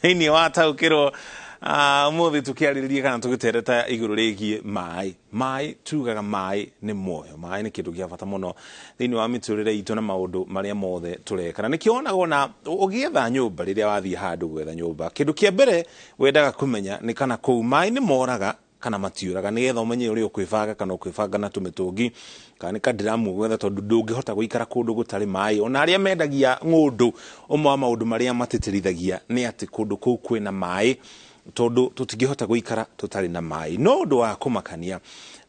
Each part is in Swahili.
thĩinĩ wa taũkĩrwo mũthĩ tũkĩarĩrĩria kana tũgĩtereta igũrũ rĩgiĩ maĩ tugaga maĩ nĩ muoyo, maĩ nĩ kĩndũ gĩa bata mũno thĩinĩ wa mĩtũrĩre itũ na maũndũ marĩa mothe tũreka, na nĩkĩo wonaga ona ũgĩetha nyũmba rĩrĩa wathiĩ handũ gwetha nyũmba, kĩndũ kĩa mbere wendaga kũmenya nĩ kana kũu maĩ nĩ moraga kana matiũraga, nĩgetha ũmenye ũrĩa ũkwĩbanga kana ũkwĩbanga na tũmĩtũngi kana nĩ kandiramu gwetha, tondũ ndũngĩhota gũikara kũndũ gũtarĩ maĩ. Ona arĩa mendagia ng'ũndũ, ũmwe wa maũndũ marĩa matĩtĩrithagia nĩ atĩ kũndũ kũu kwĩna maĩ, tondũ tũtingĩhota gũikara tũtarĩ na maĩ. No ũndũ wa kũmakania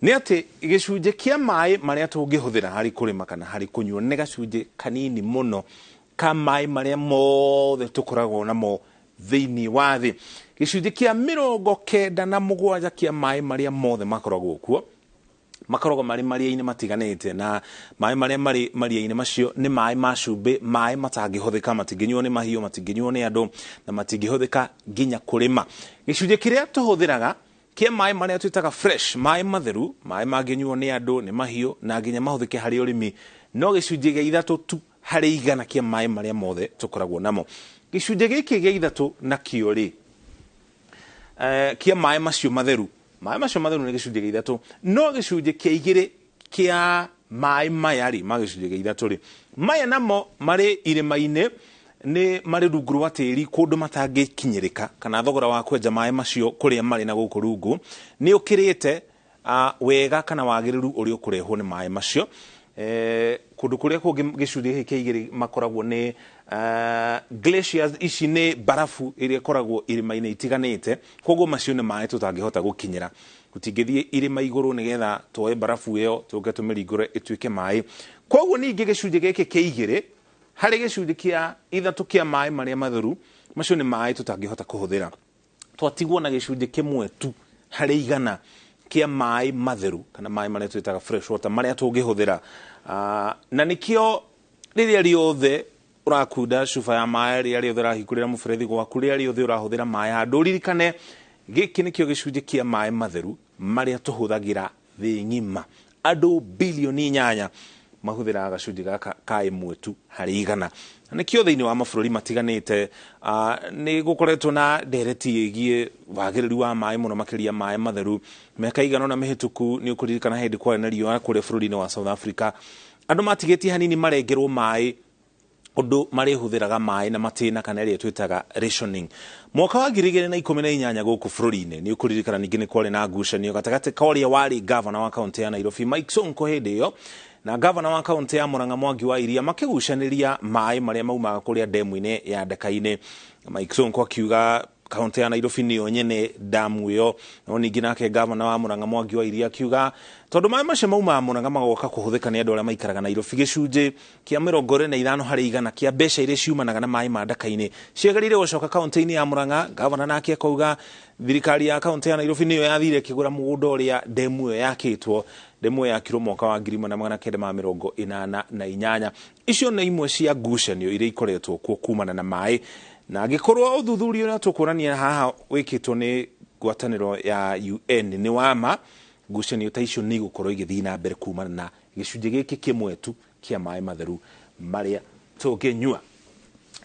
nĩ atĩ gĩcunjĩ kĩa maĩ marĩa tũngĩhũthĩra harĩ kũrĩma kana harĩ kũnyua nĩ gacunjĩ kanini mũno ka maĩ marĩa mothe tũkoragwo namo thĩinĩ wa thĩ. Gĩcunjĩ kĩa 97 kĩa maĩ marĩa mothe makoragwo kuo makoragwo marĩ maria-inĩ matiganĩte, na maĩ marĩa marĩ maria-inĩ macio nĩ maĩ ma cumbĩ, maĩ matangĩhũthĩka, matingĩnyuo nĩ mahiũ, matingĩnyuo nĩ andũ, na matingĩhũthĩka nginya kũrĩma. Gĩcunjĩ kĩrĩa tũhũthĩraga kĩa maĩ marĩa twĩtaga fresh, maĩ matheru, maĩ mangĩnyuo nĩ andũ, nĩ mahiũ na nginya mahũthĩke harĩ ũrĩmi, no gĩcunjĩ gĩa 3 tu harĩ 100 kĩa maĩ marĩa mothe tũkoragwo namo. Gĩcunjĩ gĩkĩ gĩa 3 nakĩo rĩ, kĩa maĩ macio matheru, maĩ macio matheru nĩ gĩcunjĩ gĩa 3, no gĩcunjĩ kĩa 2 kĩa maĩ maya rĩ, ma gĩcunjĩ gĩa 3 rĩ, maya namo marĩ irĩma-inĩ, nĩ marĩ rungu rwa tĩri kũndũ matangĩkinyĩrĩka, kana thogora wa kwenja maĩ macio kũrĩa marĩ na gũkũ rungu nĩ ũkĩrĩte wega kana wagĩrĩru ũrĩa ũkũrehwo nĩ maĩ macio. Kũndũ kũrĩa kũngĩ gĩcunjĩ gĩkĩ kĩa 2 makoragwo nĩ glaciers, ici nĩ barafu ĩrĩa ĩkoragwo irĩma-inĩ itiganĩte, koguo macio nĩ maĩ tũtangĩhota gũkinyĩra, tũtingĩthiĩ irĩma igũrũ nĩgetha tuoe barafu ĩyo tũke tũmĩringũre ĩtuĩke maĩ. Koguo ningĩ gĩcunjĩ gĩkĩ kĩa 2 harĩ gĩcunjĩ kĩa 3 kĩa maĩ marĩa matheru, macio nĩ maĩ tũtangĩhota kũhũthĩra, twatigwo na gĩcunjĩ kĩmwe tu harĩ 100 kĩa maĩ matheru kana maĩ marĩa twĩtaga fresh water marĩa tũngĩhũthĩra. Na nĩkĩo rĩrĩa rĩothe ũrakunda cuba ya maĩ, rĩrĩa rĩothe ũrahingũrĩra mũberethi gwaku, rĩrĩa rĩothe ũrahũthĩra maĩ handũ, ũririkane gĩkĩ nĩkĩo gĩcunjĩ kĩa maĩ matheru marĩa tũhũthagĩra thĩ ng'ima. Andũ bilioni 8 mahũthĩraga gacunjĩ gaka ka 1 tu harĩ 100. Nĩkĩo thĩinĩ wa mabũrũri matiganĩte nĩ gũkoretwo na ndereti ĩgiĩ wagĩrĩru wa maĩ mũno makĩria maĩ matheru. Mĩaka igana ũna mĩhĩtũku nĩ ũkũririkana hĩndĩ kwarĩ na riũa kũrĩa bũrũri-inĩ wa South Africa, andũ matigĩtie hanini marengerwo maĩ, ũndũ marĩhũthĩraga maĩ na matĩna kana ĩrĩa twĩtaga rationing. Mwaka wa 2018 gũkũ bũrũri-inĩ nĩ ũkũririkana ningĩ nĩ kwarĩ na ngucanio gatagatĩ ka ũrĩa warĩ gavana wa kaũntĩ ya Nairobi Mike Sonko hĩndĩ ĩyo na gavana wa kaũntĩ ya Murang'a Mwangi wa Iria, makĩgucanĩria maĩ marĩa maumaga kũrĩa ndemu-inĩ ya Ndaka-inĩ. Mike Sonko akiuga kaũntĩ ya Nairobi nĩyo nyene damu ĩyo, no ningĩ nake gavana wa Murang'a Mwangi wa Iria akiuga tondũ maĩ macio maumaga Murang'a magoka kũhũthĩka nĩ andũ arĩa maikaraga Nairobi, gĩcunjĩ kĩa 45 harĩ 100 kĩa mbeca iria ciumanaga na maĩ ma Ndaka-inĩ ciagĩrĩire gũcoka kaũntĩ-inĩ ya Murang'a. Gavana nake akauga thirikari ya kaũntĩ ya Nairobi nĩyo yathire kĩgũra mũgũnda ũrĩa demu ĩyo yakĩtwo, demu ĩyo yakirwo mwaka wa 1988. Icio nĩ imwe cia ngucanio iria ikoretwo kuo kumana na maĩ, na angĩkorwo ũthuthuria ũrĩa tũkuonania haha wĩkĩtwo nĩ ngwatanĩro ya UN nĩ wama, ngucanio ta icio nĩ igũkorwo igĩthiĩ na mbere kumana na gĩcunjĩ gĩkĩ kĩmwe tu kĩa maĩ matheru marĩa tũngĩnyua.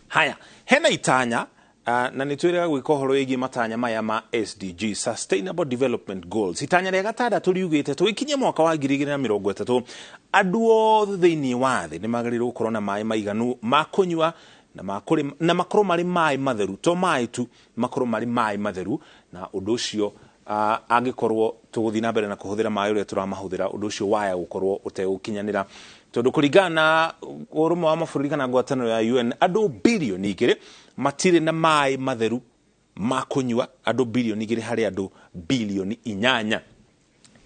Haya, hena itanya na nĩ twĩrĩga gwĩka ũhoro wĩgiĩ matanya maya ma SDG, Sustainable Development Goals. Itanya rĩa 6 riugĩte tũgĩkinyia mwaka wa 2030 andũ othe thĩinĩ wa thĩ nĩ magĩrĩirwo gũkorwo na maĩ maiganu ma kũnyua na makorwo marĩ maĩ matheru, to maĩ tu, makorwo marĩ maĩ matheru. Na ũndũ ũcio angĩkorwo tũgũthiĩ na mbere na kũhũthĩra maĩ ũrĩa tũramahũthĩra, ũndũ ũcio waya gũkorwo ũtegũkinyanĩra, tondũ kũringana na ũrũmwe wa mabũrũri kana ngwatanĩro ya UN, andũ bilioni 2 matirĩ na maĩ matheru ma kũnyua, andũ bilioni 2 harĩ andũ bilioni 8.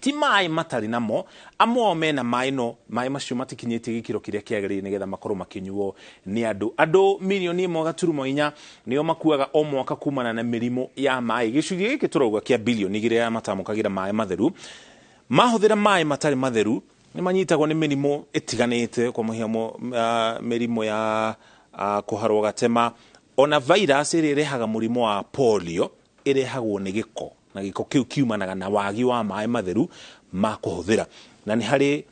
Ti maĩ matarĩ namo, amwe mena maĩ no maĩ macio matikinyĩtie gĩkĩro kĩrĩa kĩagĩrĩire nĩgetha makorwo makinyuo nĩ andũ milioni 1.4 nĩo makuaga o mwaka kumana na mĩrimũ ya maĩ. Gĩcunjĩ gĩkĩ tũrauga kĩa bilioni 2 ya matamũkagĩra maĩ matheru, mahũthĩra maĩ matarĩ matheru nĩ manyitagwo nĩ mĩrimũ ĩtiganĩte, kwa mũhiano mĩrimũ ya kũharwo gatema, ona virus ĩrĩa ĩrehaga mũrimũ wa polio ĩrehagwo nĩ gĩko, na gĩko kĩu kiumanaga na wagi wa maĩ matheru ma kũhũthĩra, na nĩ harĩ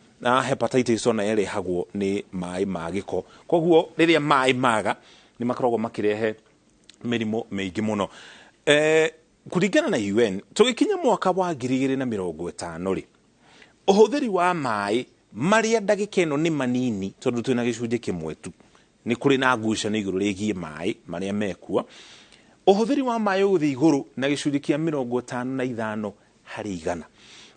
hepatitis ona ĩrehagwo nĩ maĩ ma gĩko. Koguo rĩrĩa maĩ maga nĩ makoragwo makĩrehe mirimo meingi muno kuringana na UN tugikinya mwaka wa 2050 ri uhuthiri wa mai maria ndagika ino ni manini tondu twina gicunje kimwe tu ni kuri na ngucanio iguru rigie mai maria mekuo uhuthiri wa mai uguthi iguru na gicunje kia 55 hari 100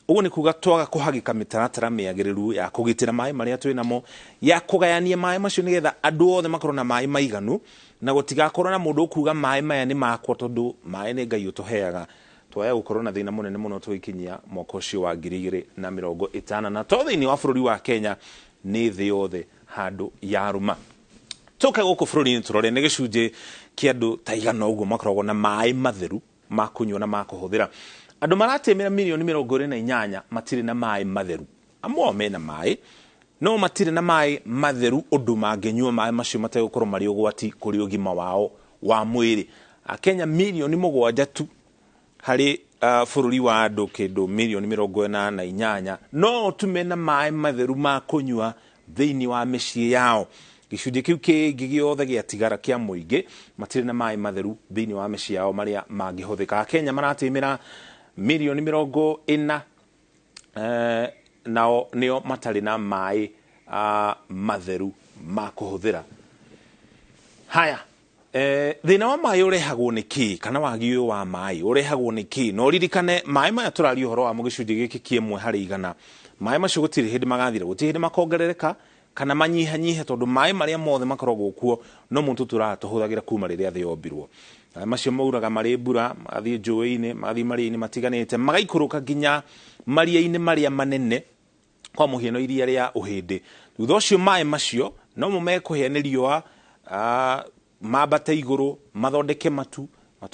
uguo ni kuga twaga kuhagika mitaratara miagiriru ya kugitira mai maria twinamo ya kugayania mai macio nigetha andu othe makorwo na mai maiganu na gutigakorwo na mundu ukuga mai maya ni makwa tondu mai ni Ngai utuheaga twaya gukorwo na thina munene muno twikinyia mwaka ucio wa 2050 na tothe-ini wa bururi wa Kenya ni thi yothe handu yaruma tuke guku bururi-ini turore ni gicunje kia andu ta igana uguo makoragwo na mai matheru ma kunywa na ma kuhuthira andu maratemera milioni 28 matire na mai matheru amwe mena mai no matire na mai matheru undu mangenyua mai macio mategukorwo mari ugwati kuri ugima wao wa mwiri Kenya milioni 7 tu hari bururi wa andu kindu milioni 48 no tumena mai matheru ma kunywa thiini wa micii yao gicunje kiu kingi giothe giatigara kia muingi matire na mai matheru thiini wa micii yao maria mangihuthika Kenya maratemera milioni 40 nao nio matari na mai matheru ma kuhuthira haya thina wa mai urehagwo ni ki kana wagi uyu wa mai urehagwo ni ki no ririkane mai maya turari uhoro wa mugicunje giki kiemwe hari 100 mai macio gutiri hindi magathira gutiri hindi makongerereka kana manyihanyihe tondu mai maria mothe makoragwo kuo no muntu turatuhuthagira kuma riria thi yombirwo macio mauraga mari mbura mathie njũĩ-inĩ mathie maria-inĩ matiganĩte magaikũrũka nginya maria-inĩ maria manene kwa muhiano iria ria uhindi thutha ucio mai macio no mumekuhia nĩ riũa mambate iguru mathondeke matu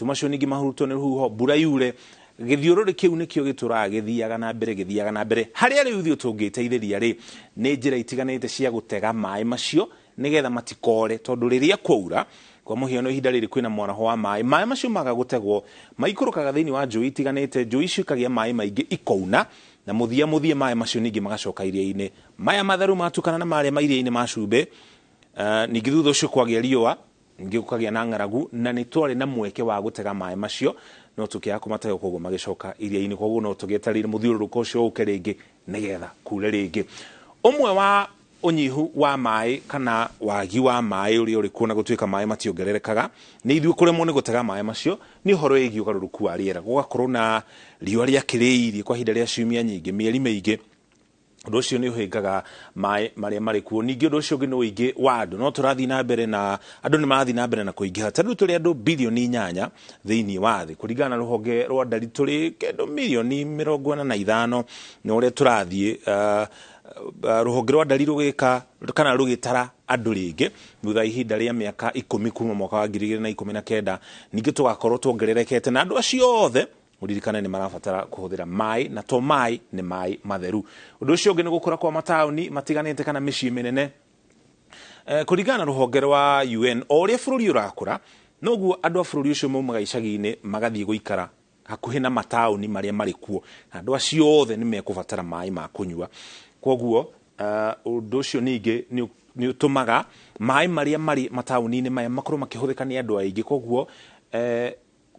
macio ningi mahurutwo nĩ rũhuho mbura yure githiũrũrĩ kiu nikio gituraga githiaga na mbere haria riu thio tungiteithĩria ri nĩ njĩra itiganĩte cia gutega mai macio nigetha matikore tondu riria kwaura kwa muhiano ihinda riri kwina mwaraho wa mai macio maga gutegwo maikũrũkaga thiini wa njũĩ itiganĩte njũĩ cikagia mai maingi ikouna na muthia mai macio ningi magacoka iria-inĩ maya matheru matukana na maria iria-inĩ ma cumbĩ ningi thutha ucio kwagia riũa ningi gukagia na ng'aragu na ni twari na mweke wa gutega mai macio no tukiaga kumatega koguo magicoka iria-inĩ koguo no tugietarire muthiũrũrũko ucio uke ringi nigetha kure ringi umwe wa unyihu wa mai kana wagi wa mai uri uri kuona gutuika mai mationgererekaga ni ithuĩ kuremwo ni gutega mai macio ni uhoro wĩgiĩ ũgarũrũku wa rĩera gugakorwo na riũa rĩakĩrĩirie kwa ihinda rĩa ciumia nyingĩ mĩeri mĩingĩ undu ucio ni uhingaga mai maria mari kuo ningi undu ucio ngi uingi wa andu no turathi na mbere na andu ni marathi na mbere na kuingiha tatu turi andu bilioni 8 thiini wa thi kuringana na ruhonge rwa ndari turi kendo milioni 45 no uria turathi ruhonge rwa ndari rugika kana rugitara andu ringi thutha ihinda ria miaka 10 kuma mwaka wa 2019 ningi tugakorwo tuongererekete na andu acio othe uririkane ni marabatara kuhuthira mai na to mai ni mai matheru undu ucio ungi ni gukura kwa matauni matiganite kana micii minene kuringana ruhonge rwa UN oria bururi urakura noguo andu a bururi ucio maumaga icagi-inĩ magathie guikara hakuhi na matauni maria mari kuo andu acio othe ni mekubatara mai ma kunywa koguo undu ucio ningi ni utumaga mai maria mari matauni-inĩ maya makorwo makihuthika ni andu aingi koguo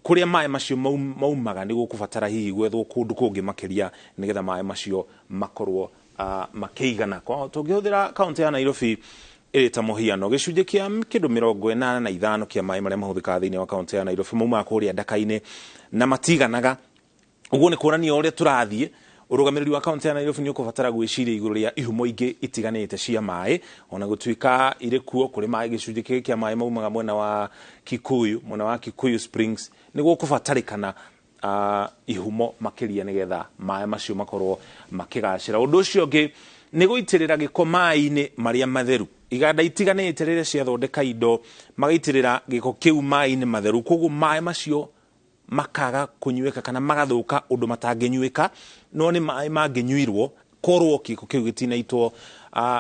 kuria mai macio maumaga ni gukubatara hihi gwethwo kundu kungi makiria nigetha mai macio makorwo makiigana kwa tungihuthira kaunti ya Nairobi iri ta muhiano gicunje kia kindu 85 kia mai maria mahuthika thiini wa kaunti ya Nairobi mauma kuria ndaka-ini na matiganaga uguo ni kuonania uria turathie urugamiriri wa kaunti ya Nairobi ni ukubatara gwiciria iguru ria ihumo ingi itiganite cia mai ona gutuika iri kuo kuri mai gicunje kia mai maumaga mwena wa Kikuyu Springs ni gukubatarikana ihumo makiria nigetha mai macio makorwo makigacira undu ucio ungi ni guitirira giko mai-ini maria matheru iganda itiganite riria ciathondeka indo magaitirira giko kiu mai-ini matheru koguo mai macio makaga kunyweka kana magathuka undu matanginyweka no ni mai manginyuirwo korwo giko kiu gitinaitwo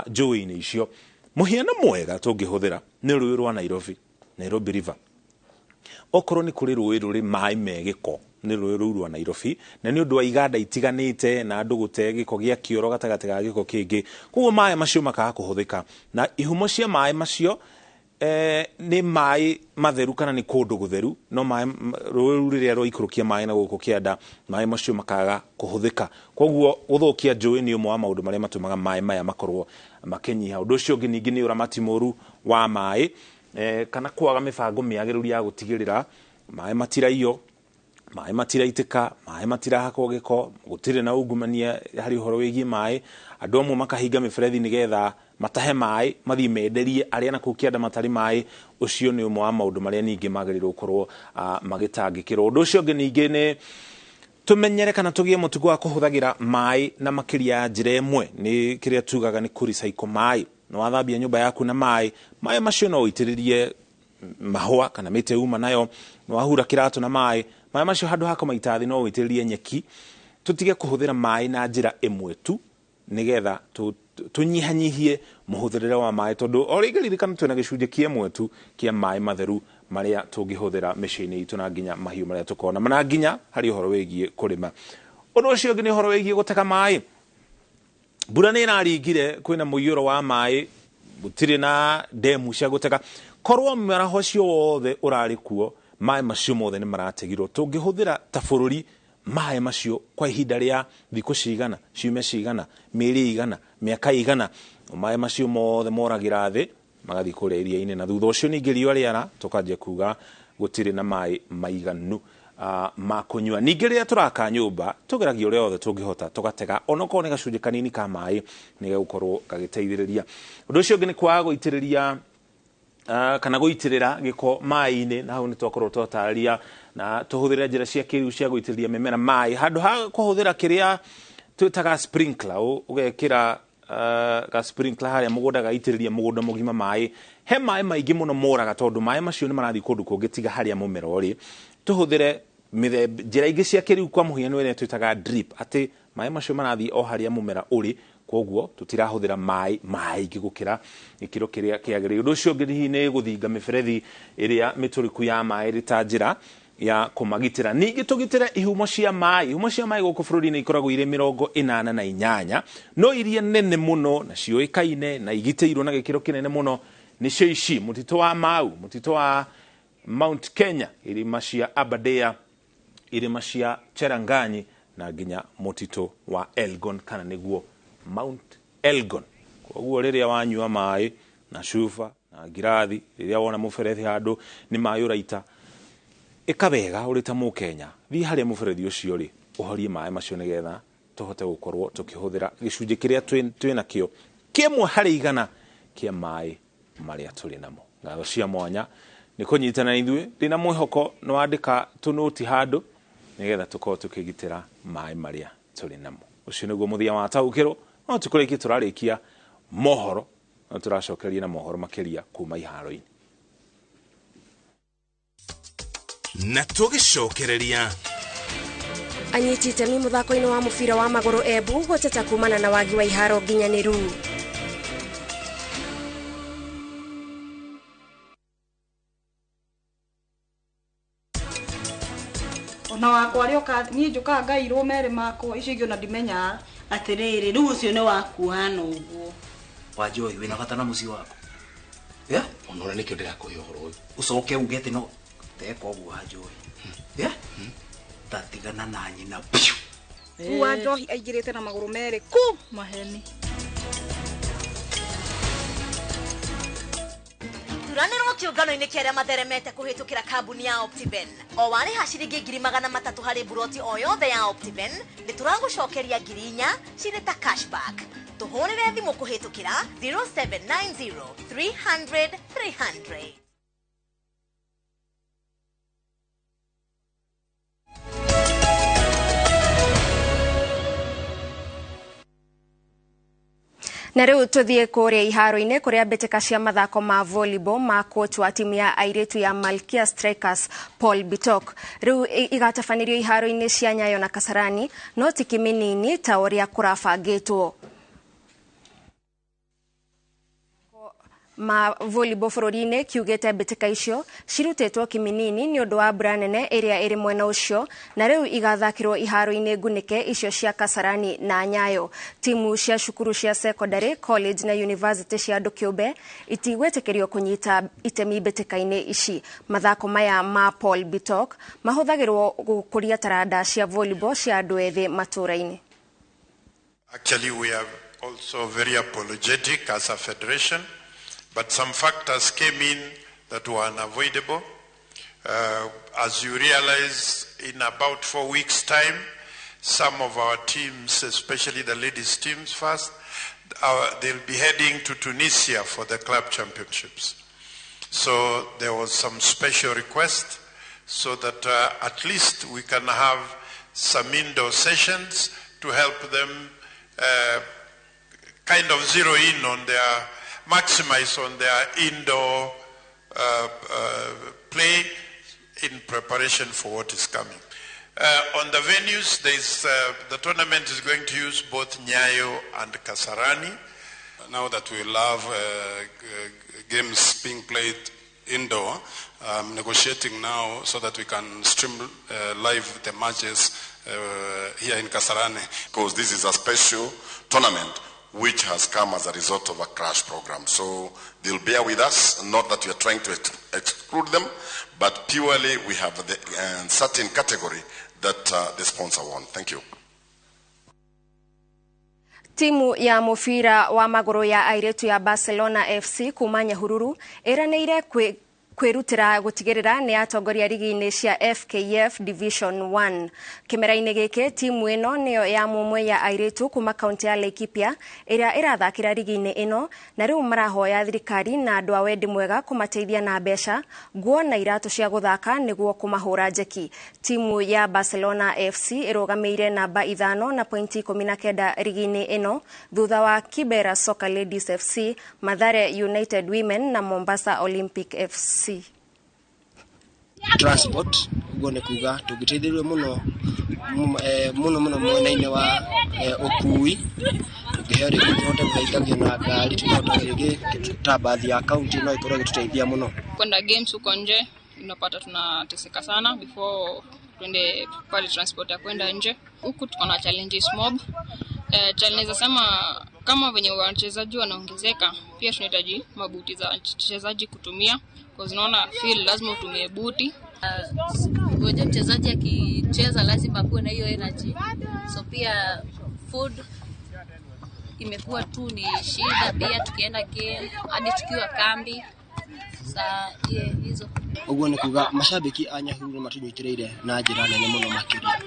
njũĩ-inĩ icio muhiano mwega tungihuthira ni rũĩ rwa Nairobi River okorwo ni kuri rũĩ rũrĩ mai megiko ni rũĩ rũu rwa Nairobi na ni undu wa iganda itiganite na andu gute giko gia kioro gatagati ga giko kingi koguo mai macio makaga kuhuthika na ihumo cia mai macio nĩ maĩ matheru kana nĩ kũndũ gũtheru no maĩ rũĩ rĩrĩa rwaikũrũkia maĩ na gũkũ kĩanda maĩ macio makaga kũhũthĩka koguo gũthũkia njũĩ nĩ ũmwe wa maũndũ marĩa matũmaga maĩ maya makorwo makĩnyiha ũndũ ũcio ũngĩ ningĩ nĩ ũramati mũru wa maĩ kana kwaga mĩbango mĩagĩrĩru ya gũtigĩrĩra maĩ matiraiywo maĩ matiraitĩka maĩ matirahakwo gĩko gũtirĩ na ungumania harĩ ũhoro wĩgiĩ maĩ andũ amwe makahinga mĩberethi nĩgetha matahe maĩ mathii menderie arĩa na kũu kĩanda matarĩ maĩ ũcio nĩ ũmwe wa maũndũ marĩa ningĩ magĩrĩirwo gũkorwo magĩtangĩkĩrwo ũndũ ũcio ũngĩ ningĩ nĩ tũmenyere kana tũgĩe mũtugo wa kũhũthagĩra maĩ na makĩria ya njĩra ĩmwe nĩ kĩrĩa tugaga nĩ kũrecycle maĩ no wathambia nyũmba yaku na maĩ macio no ũitĩrĩrie mahũa kana mĩtĩ uma nayo no wahura kĩratũ na maĩ macio handũ ha kũmaita thĩ no ũitĩrĩrie nyeki tũtige kũhũthĩra maĩ na njĩra ĩmwe tu nĩgetha tũnyihanyihie mũhũthĩrĩre wa maĩ tondũ o rĩngĩ ririkana twĩna gĩcunjĩ kĩmwe tu kĩa maĩ matheru marĩa tũngĩhũthĩra mĩciĩ-inĩ itũ na nginya mahiũ marĩa tũkona na nginya harĩ ũhoro wĩgiĩ kũrĩma ũndũ ũcio ũngĩ nĩ ũhoro wĩgiĩ gũtega maĩ mbura nĩ ĩraringire kwĩna mũiyũro wa maĩ gũtirĩ na ndemu cia gũtega korwo mĩaraho ũcio wothe ũrarĩ kuo maĩ macio mothe nĩ marategirwo tũngĩhũthĩra ta bũrũri maĩ macio kwa ihinda rĩa thikũ cigana ciumia cigana mĩeri igana mĩaka igana maĩ macio mothe moragĩra thĩ magathiĩ kũrĩa iria-inĩ na thutha ũcio ningĩ riũa rĩara tũkanjia kuga gũtirĩ na maĩ maiganu ma kũnyua ningĩ rĩrĩa tũraka nyũmba tũgeragia ũrĩa wothe tũngĩhota tũgatega onokorwo nĩ gacunjĩ kanini ka maĩ nĩ gagũkorwo gagĩteithĩrĩria ũndũ ũcio ũngĩ nĩ kwaga gũitĩrĩria kana gũitĩrĩra gĩko maĩ-inĩ na hau nĩ twakorwo twatarĩria na tũhũthĩre njĩra cia kĩrĩu cia gũitĩrĩria mĩmera maĩ handũ ha kũhũthĩra kĩrĩa twĩtaga sprinkler ũgekĩra ga sprinkler harĩa mũgũnda gaitĩrĩria mũgũnda mũgima maĩ he maĩ maingĩ mũno moraga tondũ maĩ macio nĩ marathiĩ kũndũ kũngĩ tiga harĩa mũmera ũrĩ tũhũthĩre njĩra ingĩ cia kĩrĩu kwa mũhiano ĩrĩa twĩtaga drip atĩ maĩ macio marathiĩ o harĩa mũmera ũrĩ koguo tutirahũthĩra maĩ maingĩ gũkĩra gĩkĩro kĩrĩa kĩagĩrĩire ũndũ ũcio ũngĩ nĩ gũthinga mĩberethi ĩrĩa mĩtũriku ya maĩ ĩrĩ ta njĩra ya kũmagitĩra ningĩ tũgitĩre ihumo cia maĩ gũkũ bũrũri-inĩ ikoragwo irĩ 48 no iria nene mũno na ciũĩkaine na igitĩirwo na gĩkĩro kĩnene mũno nĩcio ici mũtitũ wa Mau mũtitũ wa Mount Kenya irĩma cia Aberdare irĩma cia Cherangany na nginya mũtitũ wa Elgon kana nĩguo Mount Elgon koguo rĩrĩa wanyua maĩ na cuba na ngirathi rĩrĩa wona mũberethi handũ nĩ maĩ ũraita ĩkabega ũrĩ ta Mũkenya thiĩ harĩa mũberethi ũcio rĩ ũhorie maĩ macio nĩgetha tũhote gũkorwo tũkĩhũthĩra gĩcunjĩ kĩrĩa twĩnakĩo kĩmwe harĩ igana kĩa maĩ marĩa tũrĩ namo ngatho cia mwanya nĩ kũnyitana ithuĩ ndĩna mwĩhoko nĩ wandĩka tũnũti handũ nĩgetha tũkorwo tũkĩgitĩra maĩ marĩa tũrĩ namo ũcio nĩguo mũthia wa taũkĩrwo no tũkũrĩkie tũrarĩkia mohoro no tũracokeria na mohoro makĩria kuma iharo-inĩ na tũgĩcokereria anyiti itemi mũthako-inĩ wa mũbira wa magũrũ Embu gũteta kumana na wagi wa iharo nginyanĩru ona wakwa rĩoka niĩ njũkaga ngairwo mere makwa icio ingĩ ona ndimenya atĩrĩrĩ rĩu ũcio nĩ wakuhana ũguo Wanjohi wĩna bata na mũciĩ waku ona nĩkĩo ndĩrakũhe ũhoro ũyũ ũcoke uge atĩ no teka ũguo Wanjohi tatigana na nyina Wanjohi aingĩrĩte na magũrũ merĩ ku maheni turanĩrwo kĩũngano-inĩ kĩarĩa matheremete kũhĩtũkĩra kambuni ya Optiben o warĩha ciringi 300 harĩ buroti o yothe ya Optiben nĩ tũragũcokeria 4,000 cirĩ ta cashback tũhũrĩre thimũ kũhĩtũkĩra 0790 300 300 Na rĩu tũthiĩ kũrĩa iharo-inĩ kũrĩa mbĩtĩka cia mathako ma volleyball ma coach wa timu ya airĩtu ya Malkia Strikers Paul Bitok rĩu igatabanĩrio iharo-inĩ cia Nyayo na Kasarani no ti kĩmĩnini ta ũrĩa kũrabangĩtwo ma volleyball bururi-ini kiugite mbitika icio cirutetwo kiminini ni undu wa mbura nene iria iri mwena ucio na riu igathakirwo iharo-ini ngunike icio cia Kasarani na Nyayo. Timu cia cukuru cia secondary, college na university cia andu kiumbe itigwetikirio kunyita itemi mbitika-ini ici. Mathako maya ma Paul Bitok mahuthagirwo gukuria taranda cia volleyball cia andu ethi matura-ini. Actually, we are also very apologetic as a federation, but some factors came in that were unavoidable. As you realize, in about 4 weeks' time, some of our teams, especially the ladies' teams first, they'll be heading to Tunisia for the club championships. So there was some special request so that at least we can have some indoor sessions to help them kind of zero in on their, maximize on their indoor play in preparation for what is coming. On the venues, the tournament is going to use both Nyayo and Kasarani. Now that we love games being played indoor, I'm negotiating now so that we can stream live the matches here in Kasarani. Because this is a special tournament which has come as a result of a crash program. So they'll bear with us, not that we are trying to exclude them, but purely we have the certain category that the sponsor won. Thank you. Timu ya mufira wa maguru ya airetu ya Barcelona FC kuma Nyahururu iraneire kwirutira gutigirira ni atongoria ligi-ini cia FKF Division 1. Kimera-ini giki timu ino niyo ya mumwe ya airetu kuma kaunti ya Laikipia iria irathakira ligi-ini ino na riu marahoya thirikari na andu a wendi mwega kumateithia na mbeca, nguo na iratu cia guthaka niguo kumahura njeki. Timu ya Barcelona FC irugameire namba 5 na pointi 19 ligi-ini ino thutha wa Kibera Soccer Ladies FC, Mathare United Women na Mombasa Olympic FC. Transport gone kuga tugiteithirwe muno mwena-ini wa ukui tugiheri kutote kuithagio na ngari tunaotagege ta baadhi ya county no ikorwo gituteithia muno kwenda games huko nje. Unapata tunateseka sana before twende pale transport ya kwenda nje. Huku tuko na challenges mob. Challenge sema kama venye wachezaji wanaongezeka, pia tunahitaji mabuti za wachezaji kutumia, kwa unaona feel lazima utumie buti. Ngoja mchezaji akicheza lazima kuwe na hiyo energy. So pia food imekuwa tu ni shida, pia tukienda game hadi tukiwa kambi saa hizo. Uguo ni kuga mashabiki a Nyahururu matunyitireire na njira nene muno makiria.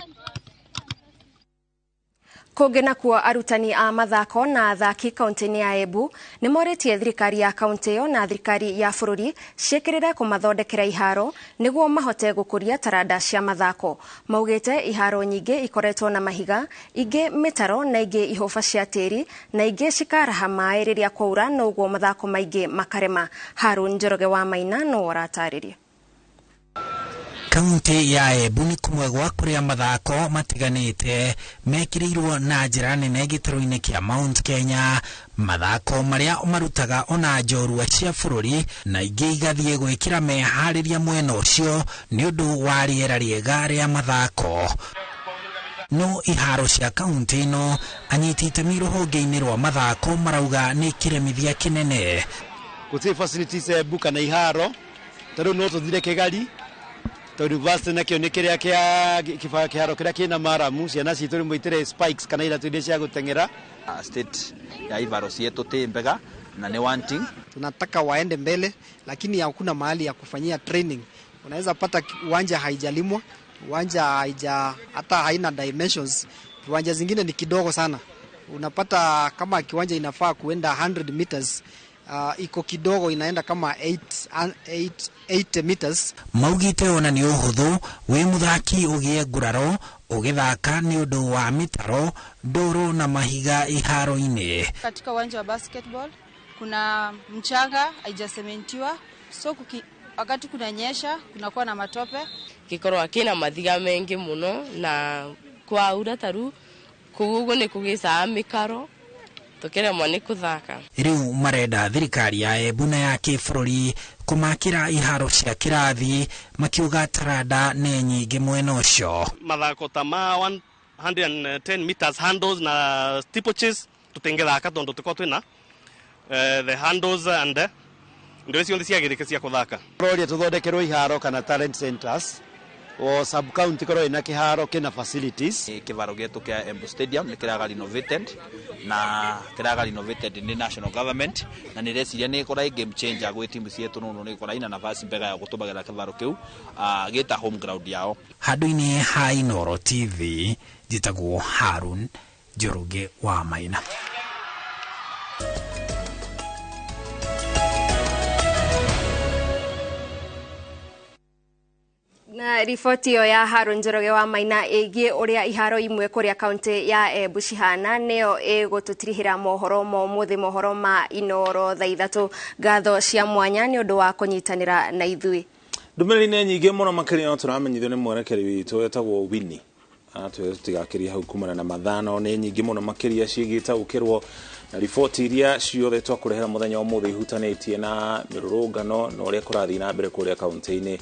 Kugena kuwa arutani a mathako na athaki kaunti-ini ya Embu ni moretie thirikari ya kaunti yo na thirikari ya bururi ciekirire kumathondekera iharo niguo mahote gukuria taranda cia mathako. Maugite iharo nyingi ikoretwo na mahiga, ingi mitaro na ingi ihofa cia tiri na ingi cikaraha mai riria kwaura na uguo mathako maingi makarema. Harun Njoroge wa Maina no warataririe. Kaunti ya Embu ni kumwe gwa kuria mathako matiganite mekirirwo na njira nene gitaro-ini kia Mount Kenya, mathako maria marutaga ona njorua cia bururi na ingi igathie gwikira mehariria mwena ucio ni undu wa riera riega ria mathako. No iharo cia kaunti ino anyiti itemi ruhonge-ini rwa mathako marauga ni kiremithia kinene. Guti facilities Embu kana iharo taro no tuthire Kigali university na kio nikiria kiharo kiria kina maramu ciana citu rimwe itire spikes kana ira tuinde cia gutengera. State ya ivaro cietu timbega na ni wanting tunataka waende mbele, lakini hakuna mahali ya kufanyia training. Unaweza pata uwanja haijalimwa, uwanja hata haina dimensions, uwanja zingine ni kidogo sana. Unapata kama kiwanja inafaa kuenda 100 meters iko kidogo inaenda kama 8 meters. Maugite ona ni uhuthu wi muthaki ugie nguraro ugithaka ni undu wa mitaro ndoro na mahiga iharo-ini. Katika uwanja wa basketball kuna mchanga haijasementiwa, so wakati kunanyesha kunakuwa na matope. Gikorwo akina mathiga mengi muno na kwa ura taru kugugo ni kugisa mikaro tukiremwo ni kuthaka. Riu marenda thirikari ya Embu na ya kĩbũrũri kumakira iharo cia kirathi makiuga taranda nĩ nyingĩ mwena ũcio. Mathako ta ma 110 meters handles na steeplechase tutengethaka tondu tuko twina the handles and ndio cio ciagirike cia kuthaka. Rori tuthondekerwo iharo kana talent centers o sub county korwo ina kiharo kina facilities. Kivaro gietu kia Embu Stadium ni kiraga renovated na kiraga renovated ni national government na ni reciria ni ikora game changer gwe timu cietu no ni ikora ina nafasi mbega ya gutubagira kivaro kiu gita home ground yao. Handu-ini ha Inooro TV njitagwo Harun Njoroge wa Maina. Na riboti yo ya Harun Njoroge wa Maina ĩgiĩ ũrĩa iharo imwe kũrĩa kaunti ya Embu cihana nĩyo ĩgũtũtirihĩra mohoro mũthĩ mohoro ma Inooro thaa 3 ngatho cia mwanya nĩ ũndũ wa kũnyitanĩra na ithuĩ. Ndũmĩrĩri nyingĩ mũno makĩria no tũramenyithio nĩ mwerekeri witũ wetagwo Winnie. Tũtigakiria hau kumana na mathano nĩ nyingĩ mũno makĩria ciĩgĩte gũkĩrwo na riboti iria ciothe twakũrehera mũthenya ũmũthĩ ihutanĩtie na mĩrũrũngano na ũrĩa kũrathiĩ na mbere kũrĩa kaunti-inĩ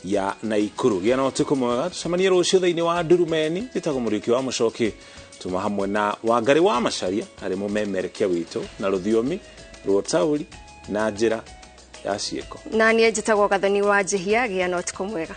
ya Naikuru. Gĩa na ũtukũ mwega, tũcemanie rũciũ thĩinĩ wa Ndurumeni, njĩtagwo Mũrĩki wa Mũcoki, tuma hamwe na Wangari wa Macharia harĩ mũmemerekia witũ na rũthiomi rwa taũri na njĩra ya ciĩko. Na niĩ njĩtagwo Gathoni wa Njihia, gĩa na ũtukũ mwega.